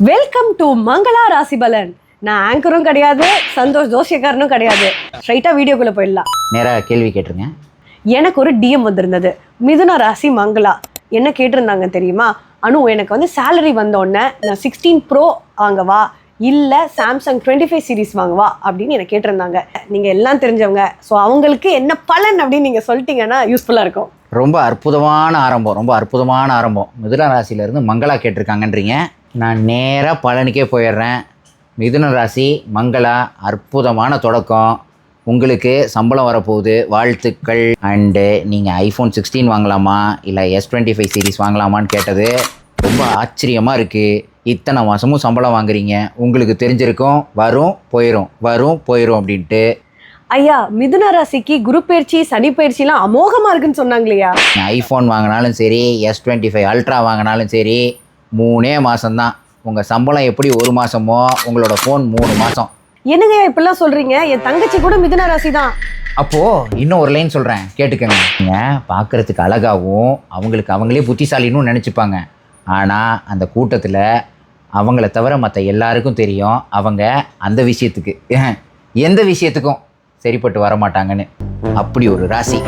Welcome to Mangala ராசிபலன். நான் ஆங்கரும் கிடையாது, சந்தோஷ் ஜோசியக்காரனும் கிடையாது. ஸ்ட்ரைட்டா வீடியோக்குள்ள போயிடலாம். நேராக கேள்வி கேட்டுருங்க. எனக்கு ஒரு டிஎம் வந்திருந்தது. மிதுன ராசி மங்களா என்ன கேட்டிருந்தாங்க தெரியுமா? அனு, எனக்கு வந்து சேலரி வந்தோடனே நான் 16 ப்ரோ வாங்கவா இல்லை சாம்சங் 25 சீரீஸ் வாங்கவா அப்படின்னு என்னை கேட்டிருந்தாங்க. நீங்கள் எல்லாம் தெரிஞ்சவங்க, ஸோ அவங்களுக்கு என்ன பலன் அப்படின்னு நீங்கள் சொல்லிட்டீங்கன்னா யூஸ்ஃபுல்லாக இருக்கும். ரொம்ப அற்புதமான ஆரம்பம். மிதுன ராசியிலேருந்து மங்களா கேட்டிருக்காங்கன்றீங்க. நான் நேராக பலனுக்கே போயிடுறேன். மிதுன ராசி மங்களா, அற்புதமான தொடக்கம். உங்களுக்கு சம்பளம் வரப்போகுது, வாழ்த்துக்கள். அண்டு நீங்கள் ஐஃபோன் 16 வாங்கலாமா இல்லை S25 சீரீஸ் வாங்கலாமான்னு கேட்டது ரொம்ப ஆச்சரியமாக இருக்குது. இத்தனை மாதமும் சம்பளம் வாங்குறீங்க, உங்களுக்கு தெரிஞ்சிருக்கும் வரும் போயிடும் அப்படின்ட்டு. ஐயா, மிதுன ராசிக்கு குரு பயிற்சி சனி பயிற்சிலாம் அமோகமாக இருக்குன்னு சொன்னாங்களையா? ஐஃபோன் வாங்கினாலும் சரி, S25 அல்ட்ரா வாங்கினாலும் சரி, 3 மாதம்தான். உங்கள் சம்பளம் எப்படி 1 மாதமோ உங்களோட ஃபோன் 3 மாதம். என்னங்கய்யா இப்படிலாம் சொல்கிறீங்க? என் தங்கச்சி கூட மிதுன ராசி தான். அப்போது இன்னும் ஒரு லைன் சொல்கிறேன், கேட்டுக்கங்க. நீங்கள் பார்க்குறதுக்கு அழகாகவும் அவங்களுக்கு அவங்களே புத்திசாலின்னு நினச்சிப்பாங்க. ஆனால் அந்த கூட்டத்தில் அவங்கள தவிர மற்ற எல்லாருக்கும் தெரியும் அவங்க அந்த விஷயத்துக்கு எந்த விஷயத்துக்கும் சரிப்பட்டு வரமாட்டாங்கன்னு. அப்படி ஒரு ராசி.